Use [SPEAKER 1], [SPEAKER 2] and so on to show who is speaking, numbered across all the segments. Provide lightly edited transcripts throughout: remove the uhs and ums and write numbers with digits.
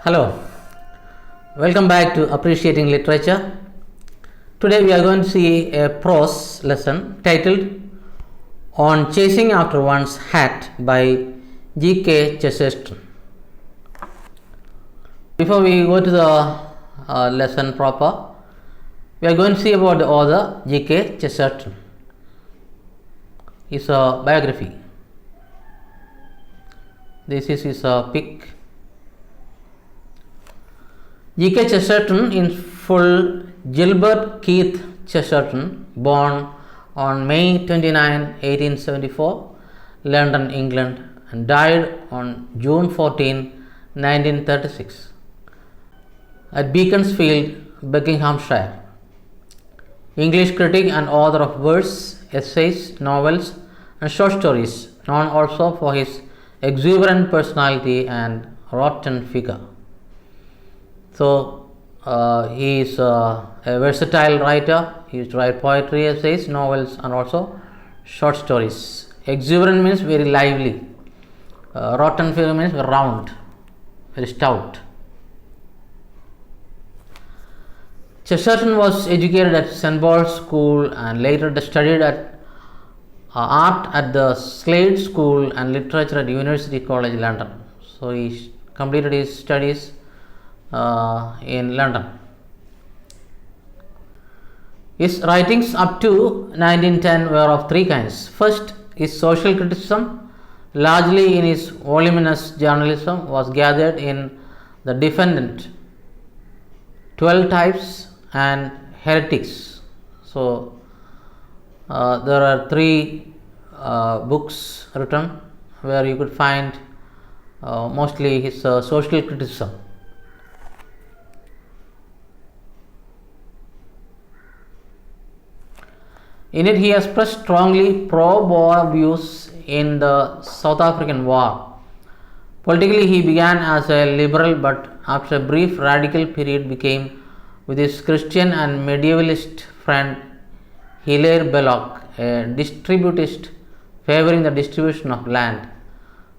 [SPEAKER 1] Hello, welcome back to Appreciating Literature. Today we are going to see a prose lesson titled On Chasing After One's Hat by G.K. Chesterton. Before we go to the lesson proper, we are going to see about the author G.K. Chesterton. It's a biography. This is his pic. G.K. Chesterton, in full, Gilbert Keith Chesterton, born on May 29, 1874, London, England, and died on June 14, 1936, at Beaconsfield, Buckinghamshire. English critic and author of verse, essays, novels, and short stories, known also for his exuberant personality and rotten figure. So, he is a versatile writer. He used to write poetry, essays, novels, and also short stories. Exuberant means very lively. Rotten figure means round, very stout. Chesterton was educated at St. Paul's School and later studied art at the Slade School and literature at University College London. So, he completed his studies in London. His writings up to 1910 were of three kinds. First, his social criticism, largely in his voluminous journalism, was gathered in The Defendant, 12 Types, and Heretics. So, there are three books written where you could find mostly his social criticism. In it, he expressed strongly pro-Boer views in the South African War. Politically, he began as a liberal, but after a brief radical period became, with his Christian and medievalist friend Hilaire Belloc, a distributist favouring the distribution of land.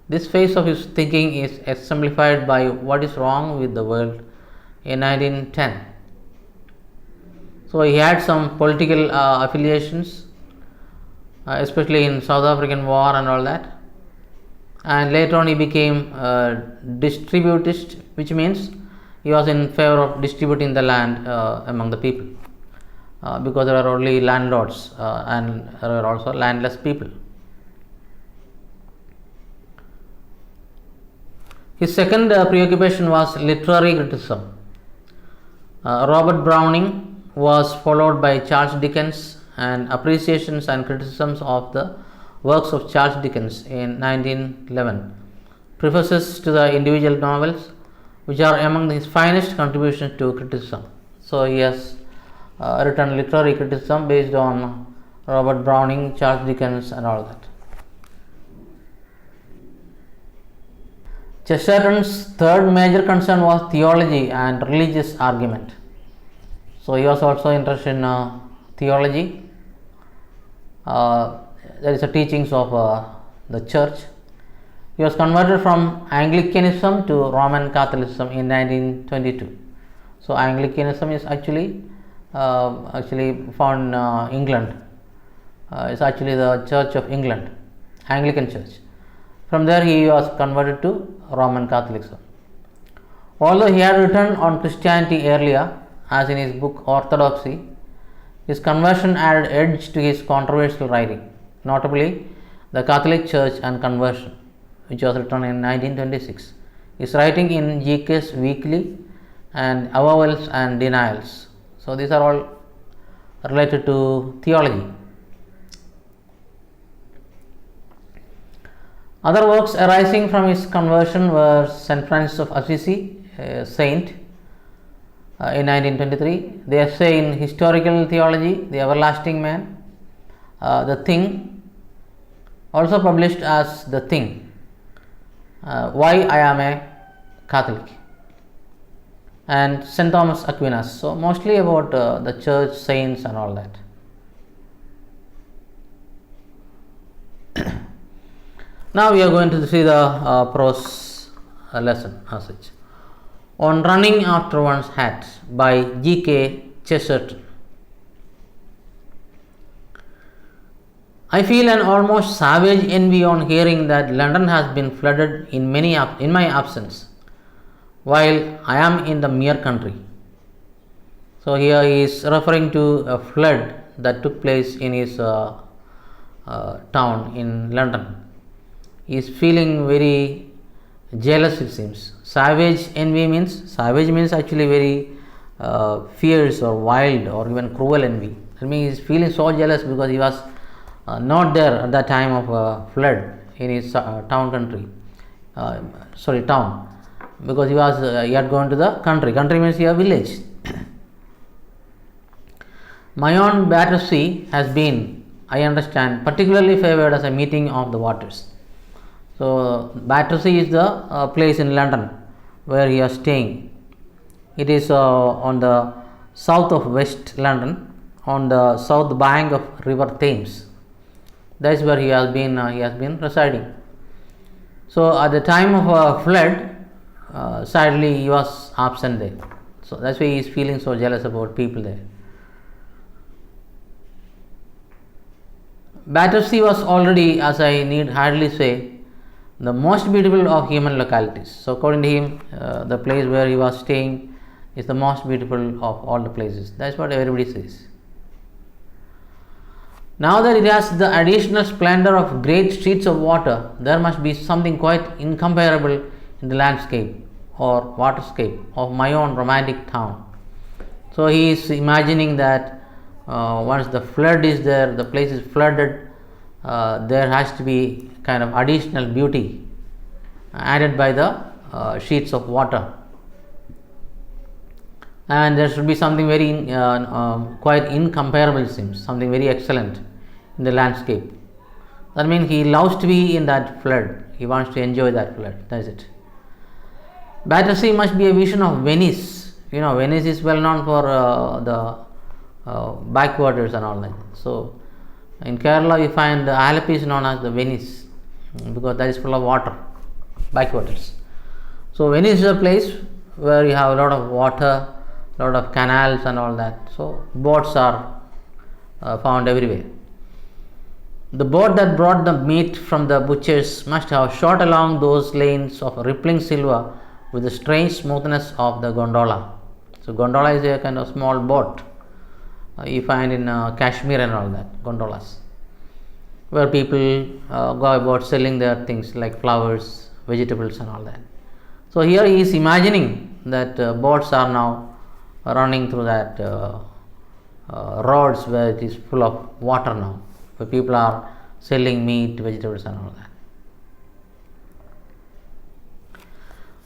[SPEAKER 1] This phase of his thinking is exemplified by What is Wrong with the World in 1910. So, he had some political affiliations, especially in South African War and all that, and later on he became a distributist, which means he was in favor of distributing the land among the people, because there are only landlords and there are also landless people. His second preoccupation was literary criticism. Robert Browning was followed by Charles Dickens, and appreciations and criticisms of the works of Charles Dickens in 1911. Prefaces to the individual novels, which are among his finest contributions to criticism. So, he has written literary criticism based on Robert Browning, Charles Dickens, and all that. Chesterton's third major concern was theology and religious argument. So, he was also interested in theology, that is the teachings of the church. He was converted from Anglicanism to Roman Catholicism in 1922. So, Anglicanism is actually found in England. It's actually the Church of England, Anglican Church. From there he was converted to Roman Catholicism. Although he had written on Christianity earlier, as in his book Orthodoxy, his conversion added edge to his controversial writing, notably The Catholic Church and Conversion, which was written in 1926. His writing in G.K.'s Weekly and Avowals and Denials. So, these are all related to theology. Other works arising from his conversion were St. Francis of Assisi, a saint, in 1923, the essay in Historical Theology, The Everlasting Man, The Thing, also published as The Thing, Why I Am a Catholic, and St. Thomas Aquinas. So, mostly about the church, saints, and all that. Now we are going to see the prose lesson as such. on Running After One's Hat by G.K. Chesterton. I feel an almost savage envy on hearing that London has been flooded in my absence, while I am in the mere country. So here he is referring to a flood that took place in his town in London. He is feeling very jealous, it seems. Savage means actually very fierce or wild or even cruel envy. I mean, he is feeling so jealous because he was not there at that time of flood in his town, because he had gone to the country. Country means here village. My own Battersea has been, I understand, particularly favoured as a meeting of the waters. So Battersea is the place in London where he is staying. It is on the south of West London, on the south bank of River Thames. That is where he has been residing. So at the time of flood, sadly he was absent there. So that's why he is feeling so jealous about people there. Battersea was already, as I need hardly say, the most beautiful of human localities. So according to him, the place where he was staying is the most beautiful of all the places. That's what everybody says. Now that it has the additional splendor of great streets of water, there must be something quite incomparable in the landscape or waterscape of my own romantic town. So he is imagining that once the flood is there, the place is flooded, there has to be kind of additional beauty added by the sheets of water, and there should be something very quite incomparable, it seems, something very excellent in the landscape. That means he loves to be in that flood, he wants to enjoy that flood. That's it. Battersea must be a vision of Venice. Venice is well known for the backwaters and all that. So in Kerala we find the Alleppey is known as the Venice because that is full of water, backwaters. So Venice is a place where you have a lot of water, lot of canals and all that. So boats are found everywhere. The boat that brought the meat from the butchers must have shot along those lanes of rippling silver with the strange smoothness of the gondola. So gondola is a kind of small boat you find in Kashmir and all that, gondolas, where people go about selling their things like flowers, vegetables and all that. So here he is imagining that boats are now running through that roads where it is full of water now, where people are selling meat, vegetables and all that.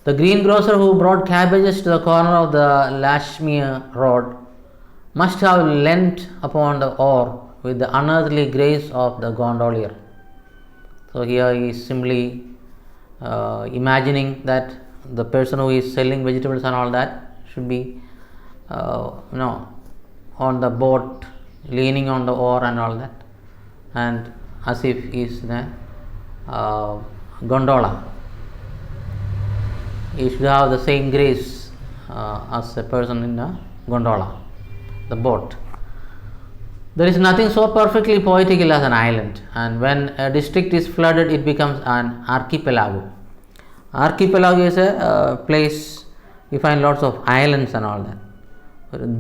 [SPEAKER 1] The greengrocer who brought cabbages to the corner of the Lashmere Road must have leant upon the oar with the unearthly grace of the gondolier. So here he is simply imagining that the person who is selling vegetables and all that should be on the boat, leaning on the oar and all that, and as if he is in a gondola. He should have the same grace as a person in a gondola, the boat. There is nothing so perfectly poetical as an island, and when a district is flooded, it becomes an archipelago. Archipelago is a place you find lots of islands and all that.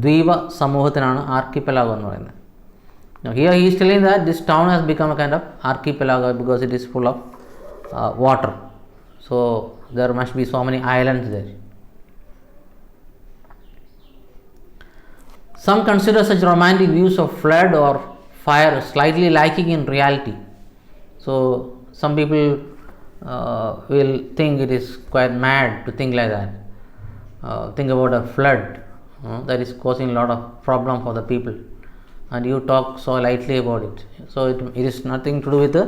[SPEAKER 1] ദ്വീപ സമൂഹത്തിനാണ് ആർക്കിപ്പലാഗോ എന്ന് പറയുന്നത്. Now here he is telling that this town has become a kind of archipelago because it is full of water. So there must be so many islands there. Some consider such romantic views of flood or fire slightly lacking in reality. So some people will think it is quite mad to think like that. Think about a flood that is causing a lot of problem for the people, and you talk so lightly about it. So it is nothing to do with the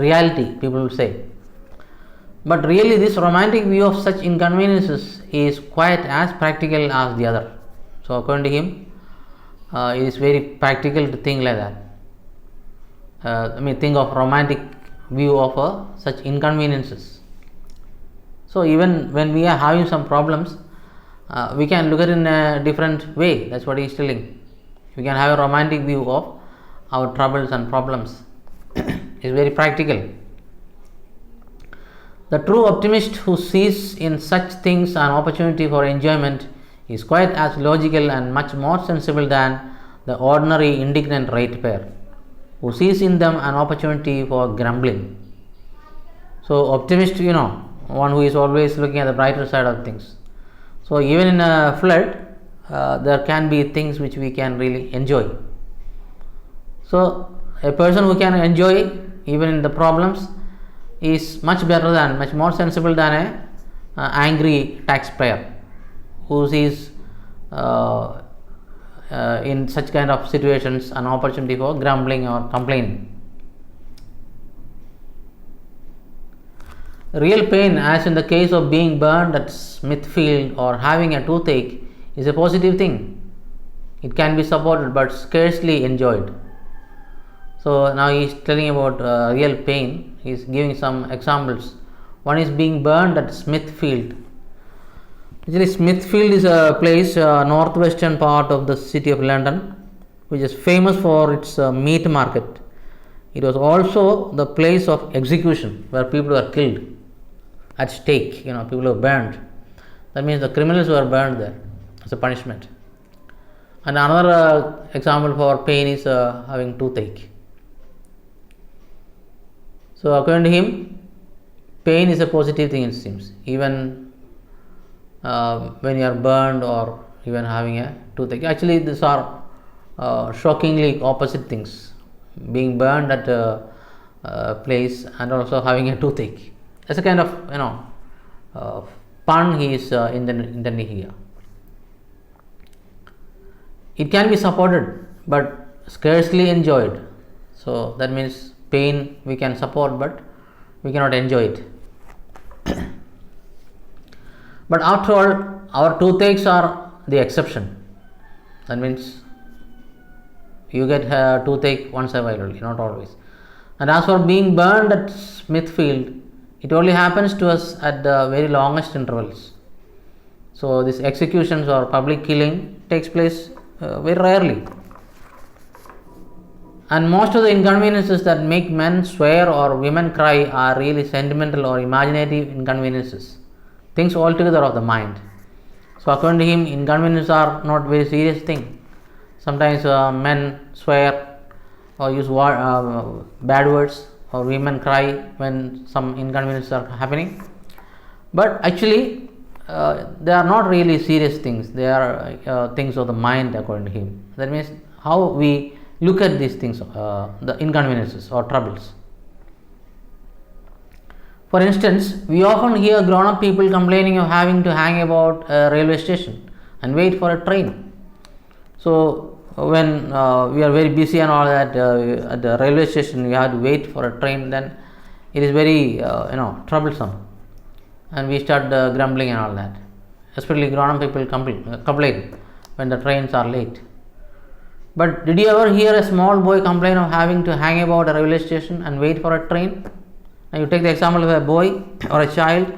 [SPEAKER 1] reality, people will say. But really this romantic view of such inconveniences is quite as practical as the other. So according to him, it is very practical to think like that. Think of romantic view of such inconveniences. So even when we are having some problems, we can look at it in a different way. That's what he is telling. We can have a romantic view of our troubles and problems. It's very practical. The true optimist who sees in such things an opportunity for enjoyment is quite as logical and much more sensible than the ordinary indignant ratepayer who sees in them an opportunity for grumbling. So optimist, one who is always looking at the brighter side of things. So even in a flood, there can be things which we can really enjoy. So a person who can enjoy even in the problems is much better than, much more sensible than a angry taxpayer who sees in such kind of situations an opportunity for grumbling or complaining. Real pain, as in the case of being burned at Smithfield or having a toothache, is a positive thing. It can be supported but scarcely enjoyed. So now he is telling about real pain. He is giving some examples. One is being burned at Smithfield. Actually, Smithfield is a place, northwestern part of the city of London, which is famous for its meat market. It was also the place of execution where people were killed at stake. People were burned. That means the criminals were burned there as a punishment. And another example for pain is having toothache. So according to him, pain is a positive thing, it seems, even when you are burned or even having a toothache. Actually, these are shockingly opposite things. Being burned at a place and also having a toothache. That's a kind of pun he is intending here. It can be supported but scarcely enjoyed. So that means pain we can support but we cannot enjoy it. But after all, our toothaches are the exception. That means you get a toothache once in a while only, not always. And as for being burned at Smithfield, it only happens to us at the very longest intervals. So these executions or public killing takes place very rarely. And most of the inconveniences that make men swear or women cry are really sentimental or imaginative inconveniences, things altogether of the mind. So according to him, inconveniences are not very serious thing. Sometimes men swear or use bad words, or women cry when some inconveniences are happening. But actually, they are not really serious things. They are things of the mind according to him. That means how we look at these things, the inconveniences or troubles. For instance, we often hear grown-up people complaining of having to hang about a railway station and wait for a train. So when we are very busy and all that, at the railway station we have to wait for a train, then it is very troublesome, and we start grumbling and all that. Especially grown-up people complain when the trains are late. But did you ever hear a small boy complain of having to hang about a railway station and wait for a train? Now you take the example of a boy or a child,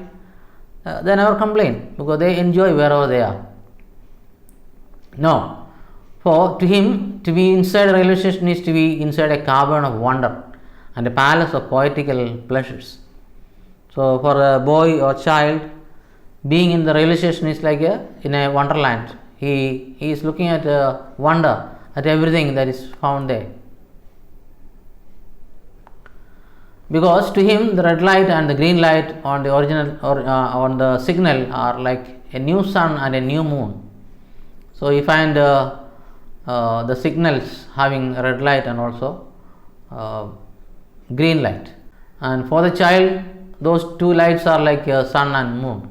[SPEAKER 1] they never complain because they enjoy wherever they are. No. For to him, to be inside a railway station is to be inside a cavern of wonder and a palace of poetical pleasures. So for a boy or child, being in the railway station is like in a wonderland. He is looking at wonder at everything that is found there. Because to him, the red light and the green light on the original or on the signal are like a new sun and a new moon. So you find the signals having red light and also green light, and for the child those two lights are like sun and moon.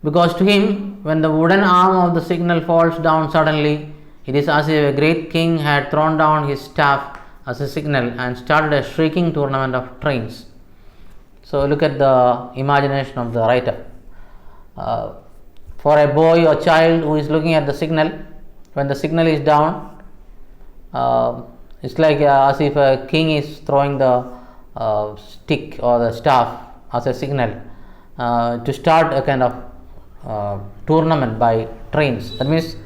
[SPEAKER 1] Because to him, when the wooden arm of the signal falls down suddenly, it is as if a great king had thrown down his staff as a signal and started a shrieking tournament of trains. So look at the imagination of the writer. For a boy or child who is looking at the signal, when the signal is down, it's like as if a king is throwing the stick or the staff as a signal to start a kind of tournament by trains. That means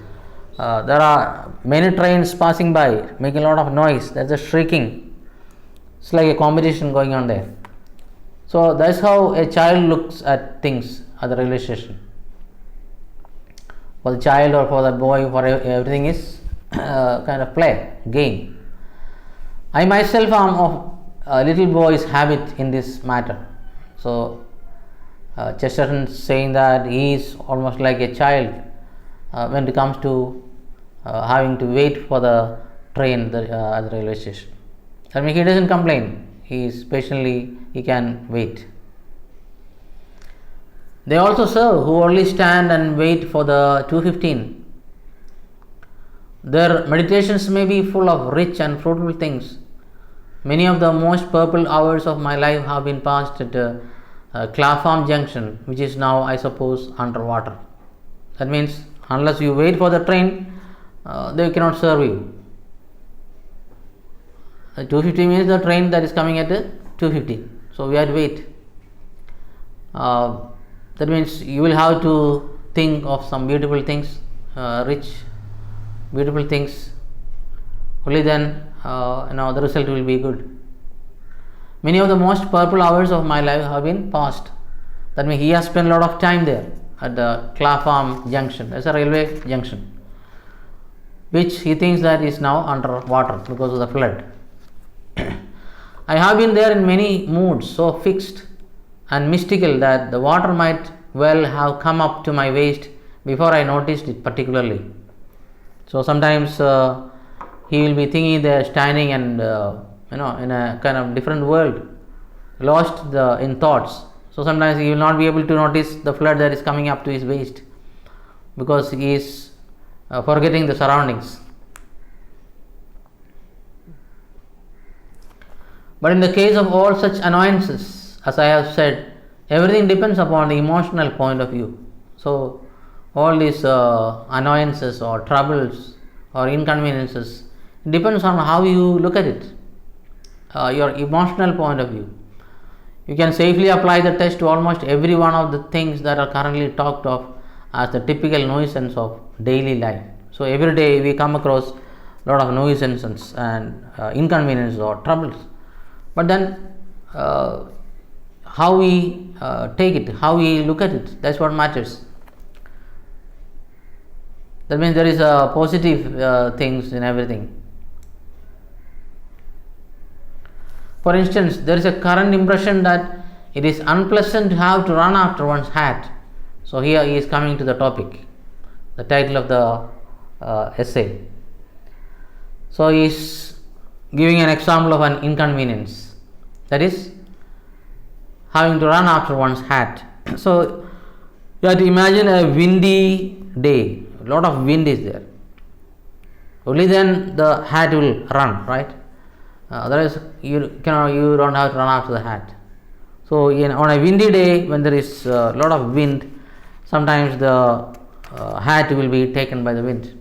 [SPEAKER 1] there are many trains passing by, making a lot of noise. There's a shrieking. It's like a competition going on there. So that's how a child looks at things at the railway station. For the child or for the boy, for everything is kind of play, game. I myself am of a little boy's habit in this matter. So Chesterton saying that he is almost like a child when it comes to having to wait for the train at the railway station. I mean, he doesn't complain. He is patiently, he can wait. They also serve who only stand and wait for the 2:15. Their meditations may be full of rich and fruitful things. Many of the most purple hours of my life have been passed at Clapham Junction, which is now, I suppose, underwater. That means, unless you wait for the train, they cannot serve you. 2:15 means the train that is coming at 2:15. So we have to wait. That means you will have to think of some beautiful things, rich, beautiful things. Only then, the result will be good. Many of the most purple hours of my life have been passed. That means he has spent a lot of time there at the Clapham Junction. That's a railway junction, which he thinks that is now under water because of the flood. I have been there in many moods, so fixed and mystical that the water might well have come up to my waist before I noticed it particularly. So sometimes he will be thinking they are standing and in a kind of different world, lost in thoughts. So sometimes he will not be able to notice the flood that is coming up to his waist because he is forgetting the surroundings. But in the case of all such annoyances, as I have said, everything depends upon the emotional point of view. So all these annoyances or troubles or inconveniences depends on how you look at it, your emotional point of view. You can safely apply the test to almost every one of the things that are currently talked of as the typical nuisance of daily life. So every day we come across a lot of nuisances and inconveniences or troubles. But then how we take it, how we look at it, that's what matters. That means there is a positive things in everything. For instance, there is a current impression that it is unpleasant to have to run after one's hat. So here he is coming to the topic, the title of the essay. So he is giving an example of an inconvenience, that is having to run after one's hat. So you have to imagine a windy day, a lot of wind is there. Only then the hat will run, right? Otherwise you don't have to run after the hat. So on a windy day, when there is a lot of wind, sometimes the hat will be taken by the wind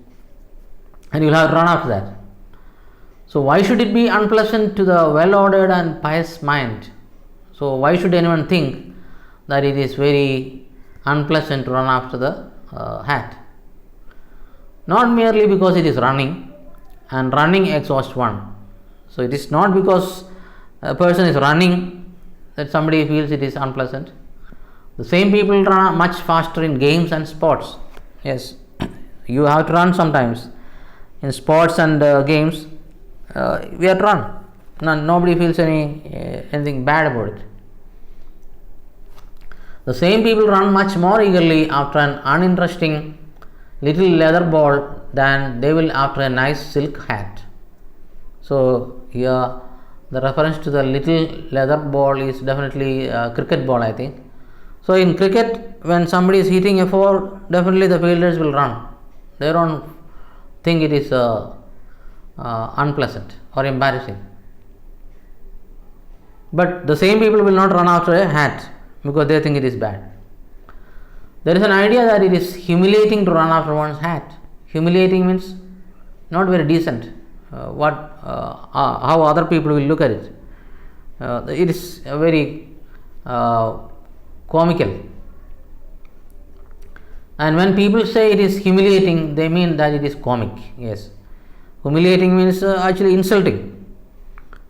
[SPEAKER 1] and you will have to run after that. So why should it be unpleasant to the well-ordered and pious mind? So why should anyone think that it is very unpleasant to run after the hat? Not merely because it is running, and running exhausts one. So it is not because a person is running that somebody feels it is unpleasant. The same people run much faster in games and sports. Yes, you have to run sometimes. In sports and games, we have to run. Nobody feels anything bad about it. The same people run much more eagerly after an uninteresting little leather ball than they will after a nice silk hat. So here the reference to the little leather ball is definitely a cricket ball, I think. So in cricket, when somebody is hitting a four, definitely the fielders will run. They don't think it is unpleasant or embarrassing. But the same people will not run after a hat because they think it is bad. There is an idea that it is humiliating to run after one's hat. Humiliating means not very decent. How other people will look at it. It is very comical. And when people say it is humiliating, they mean that it is comic. Yes, humiliating means actually insulting,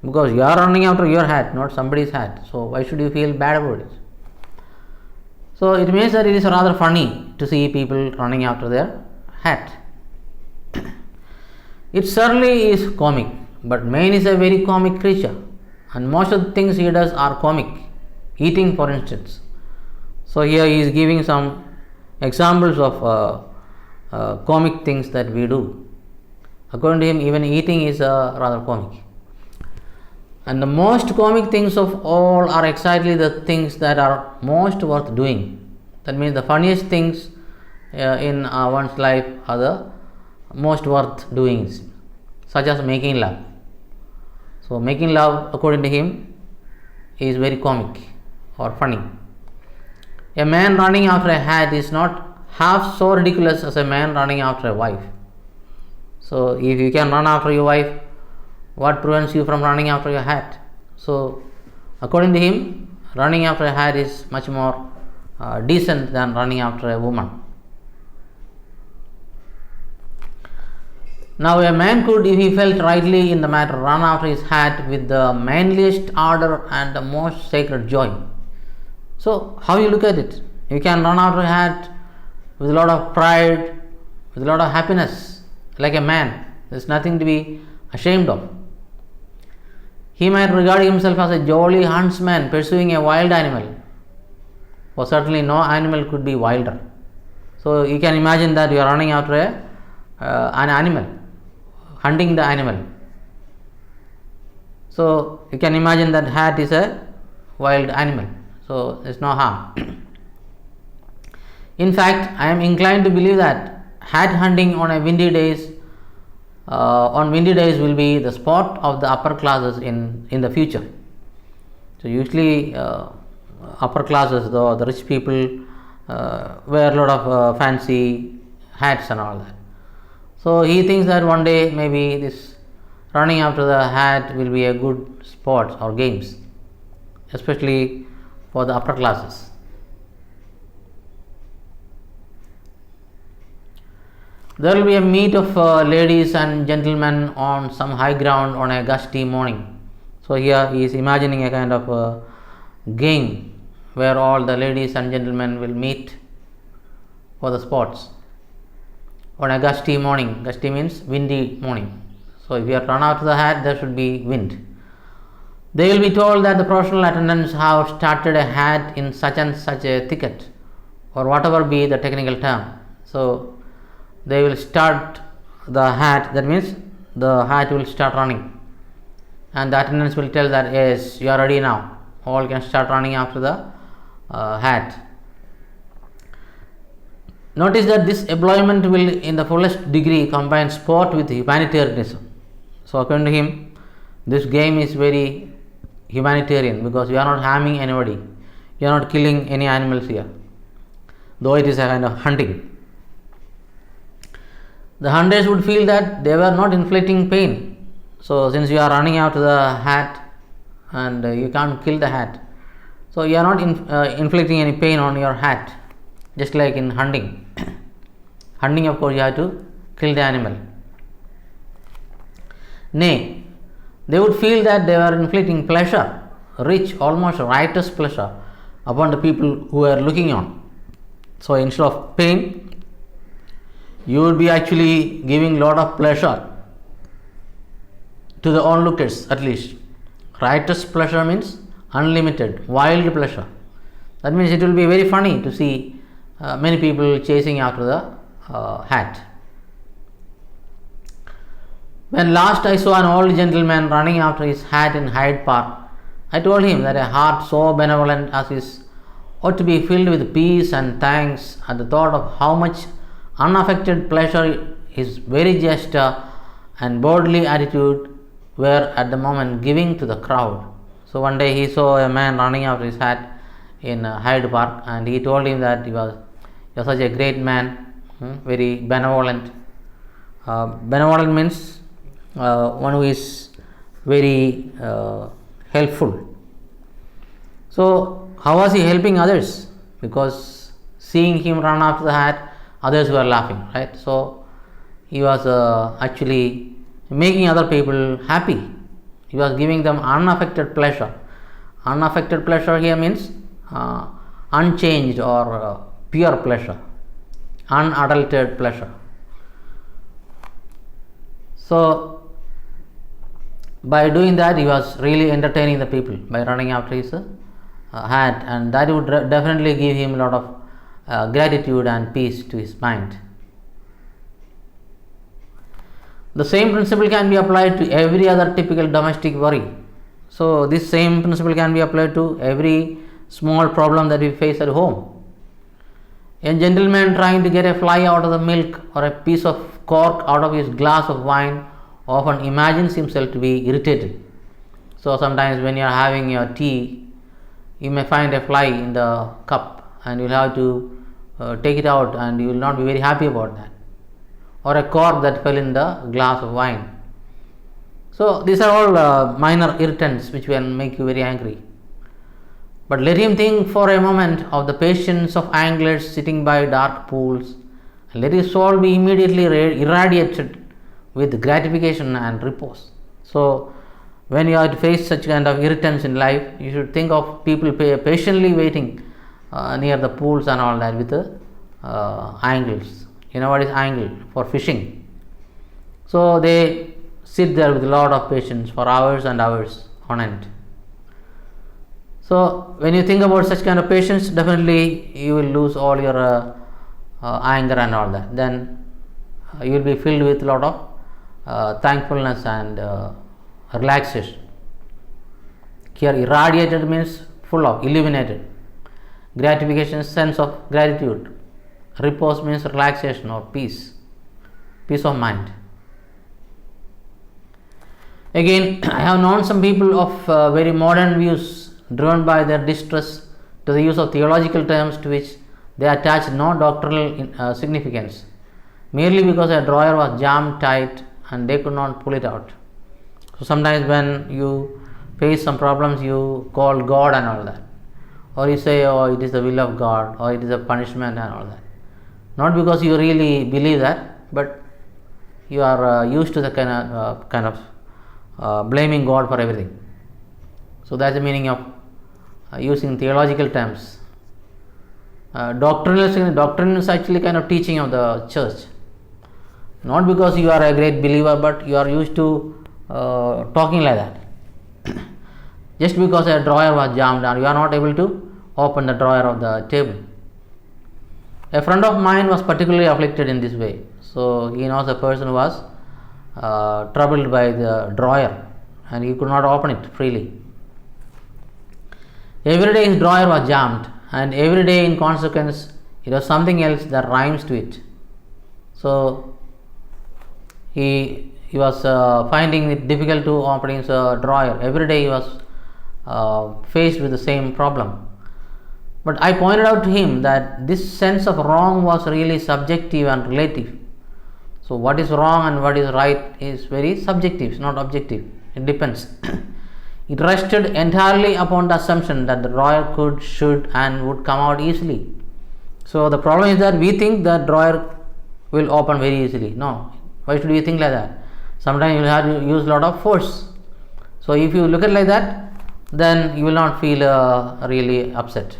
[SPEAKER 1] because you are running after your hat, not somebody's hat. So why should you feel bad about it? So it means that it is rather funny to see people running after their hat. It certainly is comic, but man is a very comic creature, and most of the things he does are comic. Eating, for instance. So here he is giving some examples of comic things that we do. According to him, even eating is rather comic. And the most comic things of all are exactly the things that are most worth doing. That means the funniest things in one's life are the most worth doing, such as making love. So making love, according to him, is very comic or funny. A man running after a hat is not half so ridiculous as a man running after a wife. So if you can run after your wife, what prevents you from running after your hat? So according to him, running after a hat is much more decent than running after a woman. Now a man could, if he felt rightly in the matter, run after his hat with the manliest ardor and the most sacred joy. So how you look at it? You can run after a hat with a lot of pride, with a lot of happiness, like a man. There is nothing to be ashamed of. He might regard himself as a jolly huntsman pursuing a wild animal, for certainly no animal could be wilder. So you can imagine that you are running after an animal, hunting the animal. So you can imagine that hat is a wild animal. So there is no harm. In fact, I am inclined to believe that hat hunting on windy days will be the sport of the upper classes in the future. So usually upper classes, the rich people wear a lot of fancy hats and all that. So he thinks that one day maybe this running after the hat will be a good sport or games, especially for the upper classes. There will be a meet of ladies and gentlemen on some high ground on a gusty morning. So here he is imagining a kind of game where all the ladies and gentlemen will meet for the sports on a gusty morning. Gusty means windy morning. So if you are run out of the hat, there should be wind. They will be told that the professional attendants have started a hat in such and such a thicket, or whatever be the technical term. So they will start the hat, that means the hat will start running, and the attendants will tell that yes, you are ready now, all can start running after the hat. Notice that this employment will in the fullest degree combine sport with humanitarianism. So according to him, this game is very humanitarian, because you are not harming anybody, you are not killing any animals here, though it is a kind of hunting. The hunters would feel that they were not inflicting pain. So since you are running after the hat and you can't kill the hat, so you are not inflicting any pain on your hat, just like in hunting. Hunting, of course, you have to kill the animal. Nay, they would feel that they were inflicting pleasure, rich, almost riotous pleasure, upon the people who were looking on. So instead of pain, you would be actually giving lot of pleasure to the onlookers, at least. Riotous pleasure means unlimited, wild pleasure. That means it will be very funny to see many people chasing after the hat. When last I saw an old gentleman running after his hat in Hyde Park, I told him that a heart so benevolent as his ought to be filled with peace and thanks at the thought of how much unaffected pleasure his very gesture and bodily attitude were at the moment giving to the crowd. So one day he saw a man running after his hat in Hyde Park, and he told him that you are such a great man, very benevolent. Benevolent means one who is very helpful. So how was he helping others? Because seeing him run after the hat, others were laughing, right? So he was actually making other people happy. He was giving them unaffected pleasure. Unaffected pleasure here means unchanged or pure pleasure, unadulterated pleasure. So by doing that, he was really entertaining the people by running after his hat, and that would definitely give him a lot of gratitude and peace to his mind. The same principle can be applied to every other typical domestic worry. So this same principle can be applied to every small problem that we face at home. A gentleman trying to get a fly out of the milk or a piece of cork out of his glass of wine often imagines himself to be irritated. So sometimes when you are having your tea, you may find a fly in the cup and you will have to take it out, and you will not be very happy about that, or a cork that fell in the glass of wine. So these are all minor irritants which will make you very angry. But let him think for a moment of the patience of anglers sitting by dark pools, and let his soul be immediately irradiated with gratification and repose. So when you are to face such kind of irritants in life, you should think of people patiently waiting near the pools and all that with the angles. You know what is angle? For fishing. So they sit there with a lot of patience for hours and hours on end. So when you think about such kind of patience, definitely you will lose all your anger and all that. Then you will be filled with a lot of thankfulness and relaxation. Here irradiated means full of, illuminated. Gratification, sense of gratitude. Repose means relaxation or peace of mind. Again, I have known some people of very modern views, driven by their distress to the use of theological terms to which they attach no doctrinal significance, merely because a drawer was jammed tight and they could not pull it out. So sometimes when you face some problems, you call God and all that, or you say, oh, it is the will of God, or it is a punishment and all that. Not because you really believe that, but you are used to the kind of blaming God for everything. So that's the meaning of using theological terms. Doctrine is actually kind of teaching of the church. Not because you are a great believer, but you are used to talking like that. Just because a drawer was jammed and you are not able to open the drawer of the table. A friend of mine was particularly afflicted in this way. So he knows a person who was troubled by the drawer and he could not open it freely. Every day his drawer was jammed, and every day in consequence it was something else that rhymes to it. So he was finding it difficult to open his drawer. Every day he was faced with the same problem. But I pointed out to him that this sense of wrong was really subjective and relative. So what is wrong and what is right is very subjective, it's not objective. It depends. It rested entirely upon the assumption that the drawer could, should and would come out easily. So the problem is that we think that drawer will open very easily. No. Why should we think like that? Sometimes you will have to use a lot of force. So if you look at it like that, then you will not feel really upset.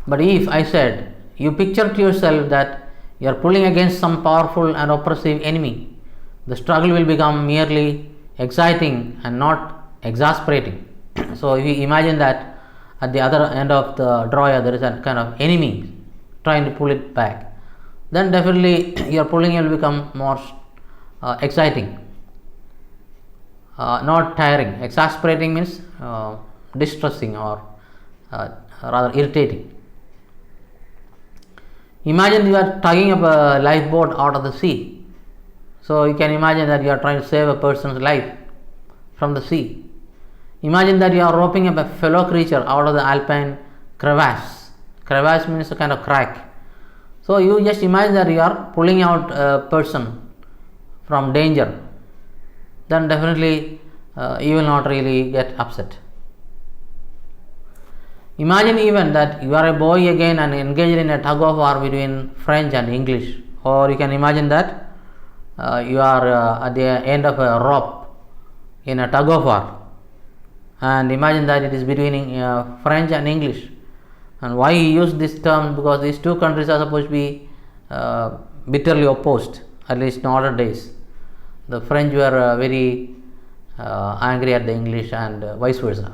[SPEAKER 1] But if I said, you picture to yourself that you are pulling against some powerful and oppressive enemy, the struggle will become merely exciting and not exasperating. So if you imagine that at the other end of the drawer there is a kind of enemy trying to pull it back, then definitely your pulling will become more exciting, not tiring. Exasperating means distressing or rather irritating. Imagine you are tugging up a lifeboat out of the sea. So you can imagine that you are trying to save a person's life from the sea. Imagine that you are roping up a fellow creature out of the alpine crevasse. Crevasse means a kind of crack. So you just imagine that you are pulling out a person from danger. Then definitely you will not really get upset. Imagine even that you are a boy again and engaged in a tug of war between French and English, or you can imagine that you are at the end of a rope in a tug of war, and imagine that it is between French and English. And why he used this term? Because these two countries are supposed to be bitterly opposed, at least in older days. The French were very angry at the English and vice versa.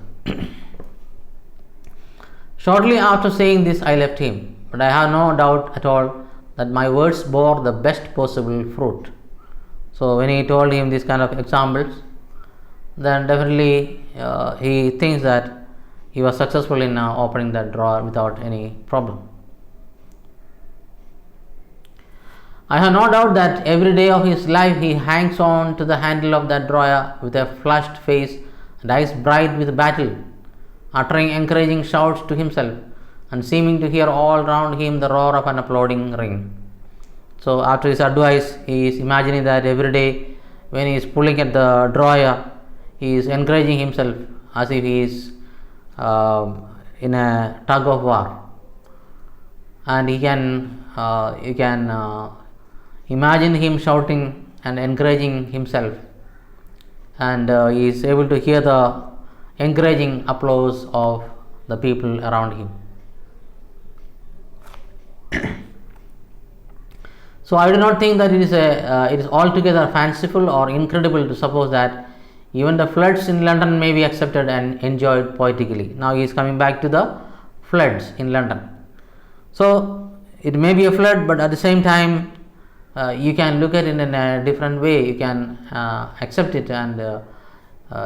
[SPEAKER 1] Shortly after saying this, I left him, but I have no doubt at all that my words bore the best possible fruit. So when he told him these kind of examples, then definitely he thinks that he was successful in opening that drawer without any problem. I have no doubt that every day of his life he hangs on to the handle of that drawer with a flushed face and eyes bright with battle, uttering encouraging shouts to himself and seeming to hear all round him the roar of an applauding ring. So after his advice, he is imagining that every day when he is pulling at the drawer, he is encouraging himself as if he is in a tug of war, and you can imagine him shouting and encouraging himself, and he is able to hear the encouraging applause of the people around him. So I do not think that it is altogether fanciful or incredible to suppose that even the floods in London may be accepted and enjoyed poetically. Now he is coming back to the floods in London. So it may be a flood, but at the same time you can look at it in a different way. You can accept it and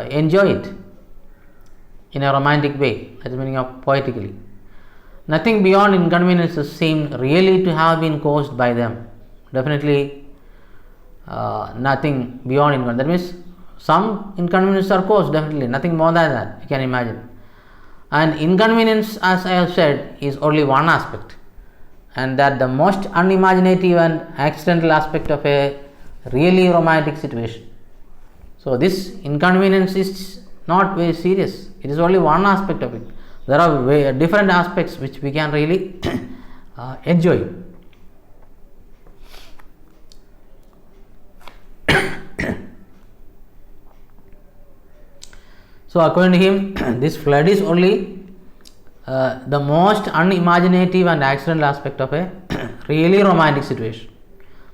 [SPEAKER 1] enjoy it in a romantic way. That is the meaning of poetically. Nothing beyond inconveniences seemed really to have been caused by them. Definitely nothing beyond inconvenience. That means some inconveniences are caused, definitely, nothing more than that, you can imagine. And inconvenience, as I have said, is only one aspect, and that the most unimaginative and accidental aspect of a really romantic situation. So this inconvenience is not very serious, it is only one aspect of it. There are different aspects which we can really enjoy. So according to him, this flood is only the most unimaginative and accidental aspect of a really romantic situation.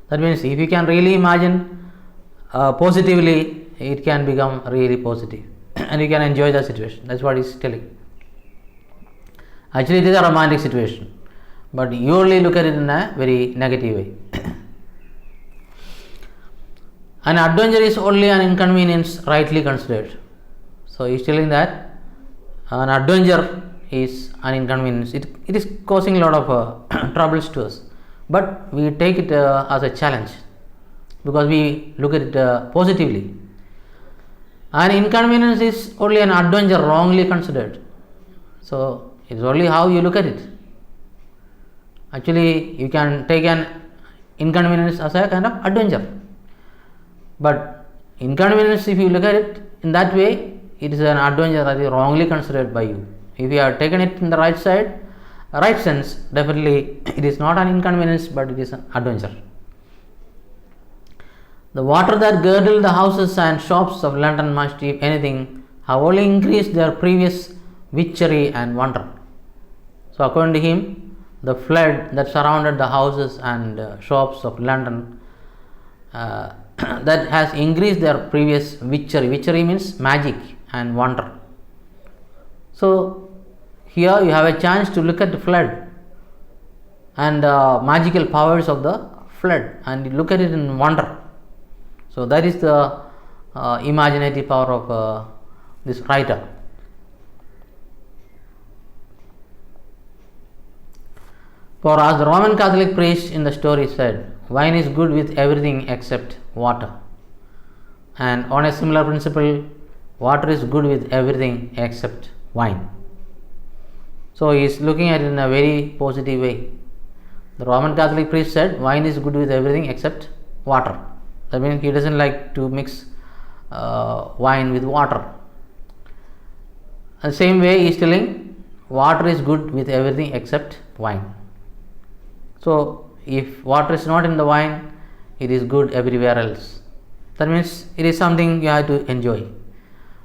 [SPEAKER 1] That means if you can really imagine positively, it can become really positive and you can enjoy the situation. That's what he's telling. Actually it is a romantic situation, but you only look at it in a very negative way. An adventure is only an inconvenience rightly considered. So he is telling that an adventure is an inconvenience. It is causing a lot of troubles to us, but we take it as a challenge because we look at it positively. An inconvenience is only an adventure wrongly considered. So it is only how you look at it. Actually, you can take an inconvenience as a kind of adventure, but inconvenience, if you look at it in that way, it is an adventure that is wrongly considered by you. If you have taken it in the right side, right sense, definitely it is not an inconvenience, but it is an adventure. The water that girdled the houses and shops of London must, if anything, have only increased their previous witchery and wonder. So according to him, the flood that surrounded the houses and shops of London that has increased their previous witchery. Witchery means magic and wonder. So here you have a chance to look at the flood and magical powers of the flood and look at it in wonder. So that is the imaginative power of this writer. For as the Roman Catholic priest in the story said, wine is good with everything except water. And on a similar principle, water is good with everything except wine. So he is looking at it in a very positive way. The Roman Catholic priest said wine is good with everything except water. That means he doesn't like to mix wine with water. The same way he is telling water is good with everything except wine. So if water is not in the wine, it is good everywhere else. That means it is something you have to enjoy,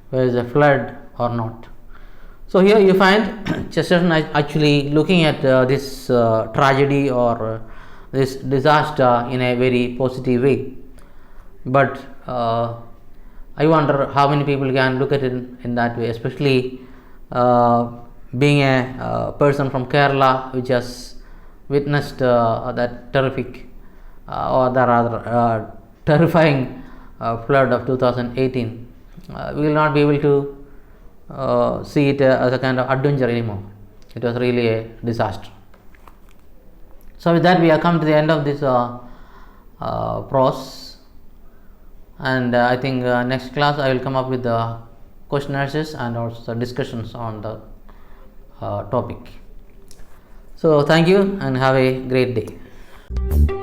[SPEAKER 1] whether it's a flood or not. So here you find Chesterton actually looking at this tragedy or this disaster in a very positive way. But I wonder how many people can look at it in that way, especially being a person from Kerala which has witnessed that terrific or the rather terrifying flood of 2018. We will not be able to see it as a kind of adventure anymore. It was really a disaster. So with that we have come to the end of this prose, and I think next class I will come up with the question answers and also discussions on the topic. So thank you and have a great day.